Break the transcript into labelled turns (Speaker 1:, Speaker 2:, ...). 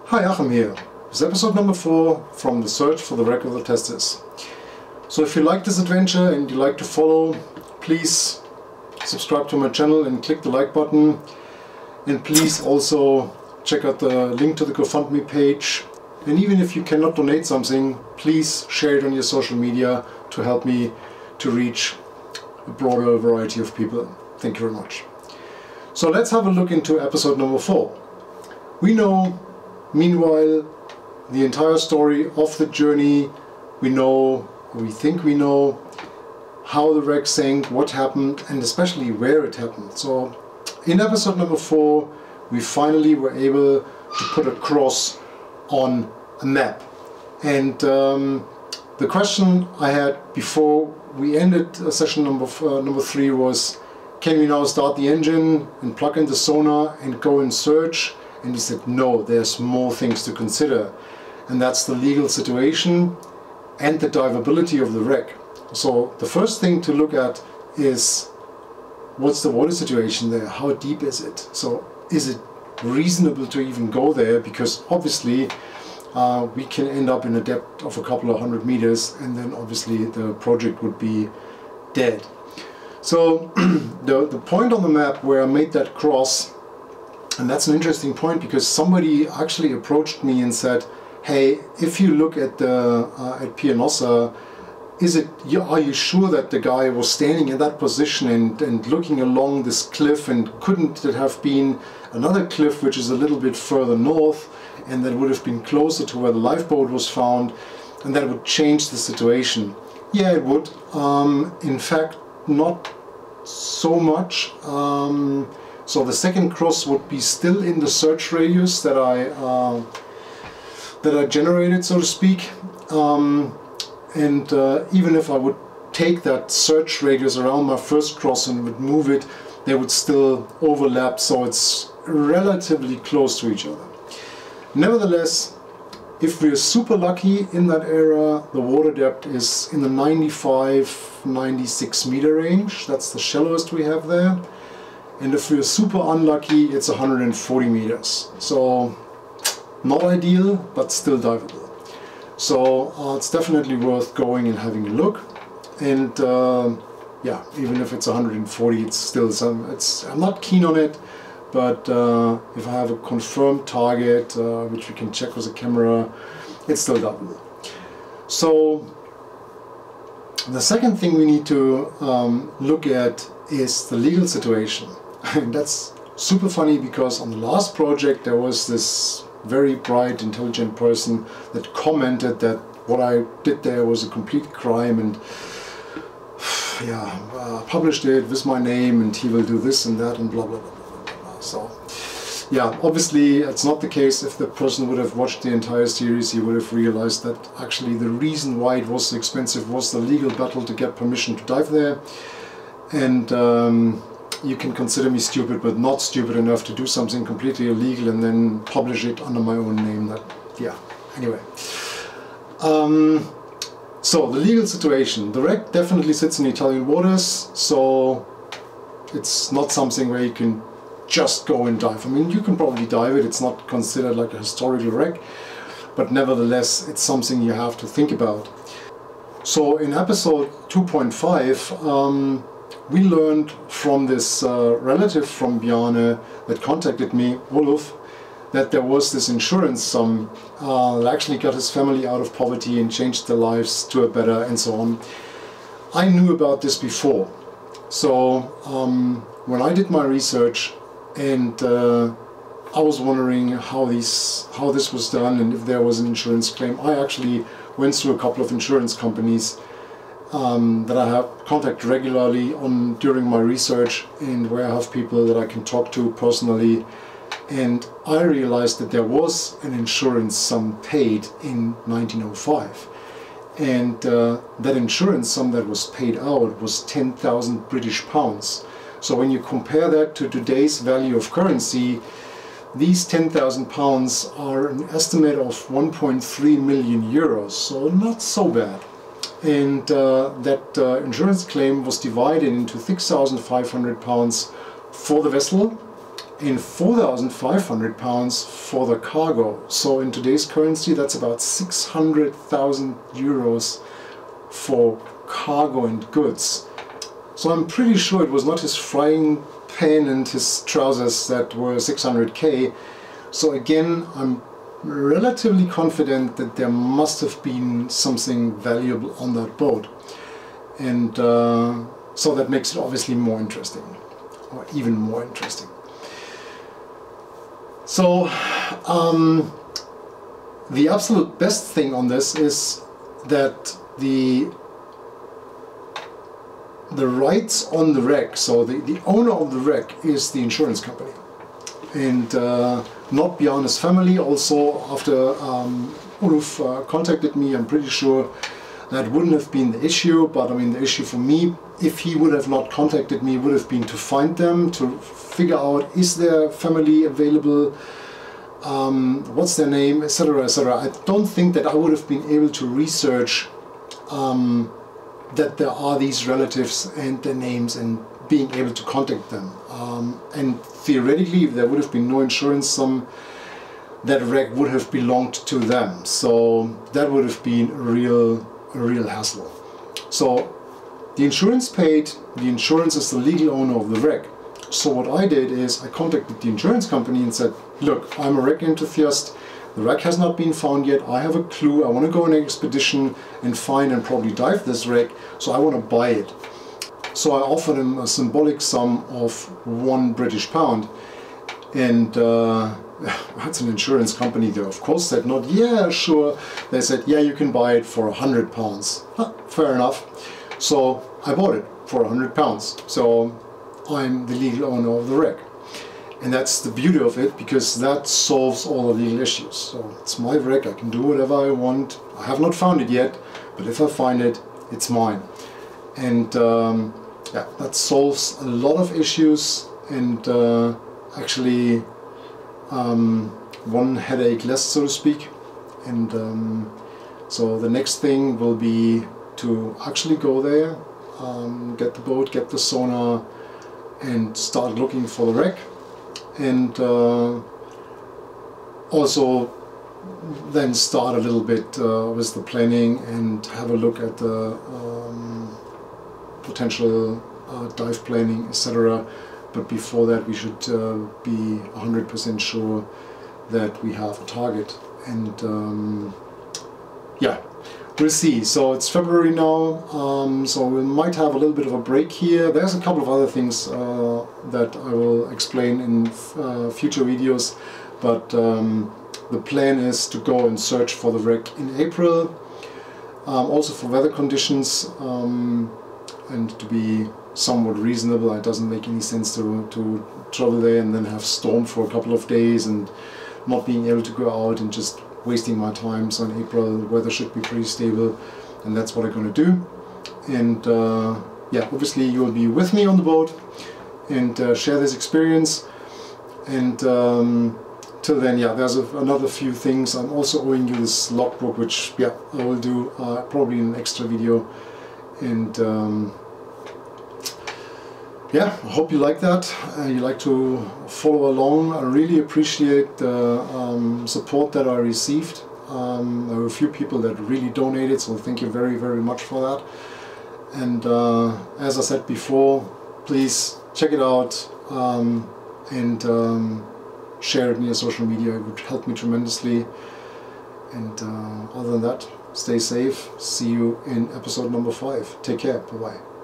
Speaker 1: Hi, Achim here. It's episode number 4 from the search for the wreck of the Thestis. So if you like this adventure and you like to follow, please subscribe to my channel and click the like button. And please also check out the link to the GoFundMe page. And even if you cannot donate something, please share it on your social media to help me to reach a broader variety of people. Thank you very much. So let's have a look into episode number 4. We know, meanwhile, the entire story of the journey. We know, we think we know, how the wreck sank, what happened, and especially where it happened. So in episode number 4, we finally were able to put a cross on a map. And the question I had before we ended session number 3 was, can we now start the engine and plug in the sonar and go and search? And he said, no, there's more things to consider. And that's the legal situation and the diveability of the wreck. So the first thing to look at is, what's the water situation there? How deep is it? So is it reasonable to even go there? Because obviously we can end up in a depth of a couple of 100 meters, and then obviously the project would be dead. So the point on the map where I made that cross, and that's an interesting point because somebody actually approached me and said, hey, if you look at the at Pianosa, are you sure that the guy was standing in that position and looking along this cliff, and couldn't it have been another cliff which is a little bit further north, and that would have been closer to where the lifeboat was found, and that would change the situation? Yeah, it would. In fact, not so much. So the second cross would be still in the search radius that I generated, so to speak. Even if I would take that search radius around my first cross and would move it, they would still overlap, so it's relatively close to each other. Nevertheless, if we're super lucky in that area, the water depth is in the 95-96 meter range. That's the shallowest we have there. And if we're super unlucky, it's 140 meters. So not ideal, but still diveable. So it's definitely worth going and having a look. And yeah, even if it's 140, it's still I'm not keen on it. But if I have a confirmed target, which we can check with a camera, it's still diveable. So the second thing we need to look at is the legal situation. And that's super funny because on the last project there was this very bright, intelligent person that commented that what I did there was a complete crime, and yeah, published it with my name, and he will do this and that and blah blah blah blah blah blah. So yeah, obviously it's not the case. If the person would have watched the entire series, he would have realized that actually the reason why it was so expensive was the legal battle to get permission to dive there. And you can consider me stupid, but not stupid enough to do something completely illegal and then publish it under my own name. That, yeah, anyway. So the legal situation. The wreck definitely sits in Italian waters, so it's not something where you can just go and dive. I mean, you can probably dive it. It's not considered like a historical wreck, but nevertheless, it's something you have to think about. So in episode 2.5, we learned from this relative from Bjarne that contacted me, Wolf, that there was this insurance sum that actually got his family out of poverty and changed their lives to a better, and so on. I knew about this before. So when I did my research, and I was wondering how this was done and if there was an insurance claim, I actually went through a couple of insurance companies that I have contact regularly on during my research, and where I have people that I can talk to personally. And I realized that there was an insurance sum paid in 1905. And that insurance sum that was paid out was 10,000 British pounds. So when you compare that to today's value of currency, these 10,000 pounds are an estimate of 1.3 million euros, so not so bad. And that insurance claim was divided into 6,500 pounds for the vessel and 4,500 pounds for the cargo. So in today's currency, that's about 600,000 euros for cargo and goods. So I'm pretty sure it was not his frying pan and his trousers that were 600k. So again, I'm relatively confident that there must have been something valuable on that boat. And so that makes it obviously more interesting, or even more interesting. So the absolute best thing on this is that the rights on the wreck, so the owner of the wreck is the insurance company, and not Bjarne's family. Also, after Ulf contacted me, I'm pretty sure that wouldn't have been the issue, but I mean the issue for me, if he would have not contacted me, would have been to find them, to figure out is their family available, what's their name, etc., etc. I don't think that I would have been able to research that there are these relatives and their names and being able to contact them. And theoretically, if there would have been no insurance sum, that wreck would have belonged to them. So that would have been a real hassle. So the insurance paid, the insurance is the legal owner of the wreck. So what I did is I contacted the insurance company and said, look, I'm a wreck enthusiast, the wreck has not been found yet, I have a clue, I want to go on an expedition and find and probably dive this wreck, so I want to buy it. So I offered him a symbolic sum of £1 and that's an insurance company. They of course said not, yeah, sure. They said, yeah, you can buy it for £100. Huh, fair enough. So I bought it for £100. So I'm the legal owner of the wreck. And that's the beauty of it, because that solves all the legal issues. So it's my wreck, I can do whatever I want. I have not found it yet, but if I find it, it's mine. And yeah, that solves a lot of issues, and actually one headache less, so to speak. And so the next thing will be to actually go there, get the boat, get the sonar, and start looking for the wreck. And also then start a little bit with the planning and have a look at the potential dive planning, etc. But before that, we should be 100% sure that we have a target. And yeah, we'll see. So it's February now, so we might have a little bit of a break here. There's a couple of other things that I will explain in future videos, but the plan is to go and search for the wreck in April, also for weather conditions, and to be somewhat reasonable. It doesn't make any sense to travel there and then have storm for a couple of days and not being able to go out and just wasting my time. So in April the weather should be pretty stable, and that's what I'm going to do. And yeah, obviously you will be with me on the boat and share this experience. And till then, yeah, there's another few things. I'm also owing you this logbook, which yeah, I will do probably in an extra video. And yeah, I hope you like that. You like to follow along. I really appreciate the support that I received. There were a few people that really donated, so thank you very, very much for that. And as I said before, please check it out and share it in your social media. It would help me tremendously. And other than that, stay safe. See you in episode number 5. Take care. Bye-bye.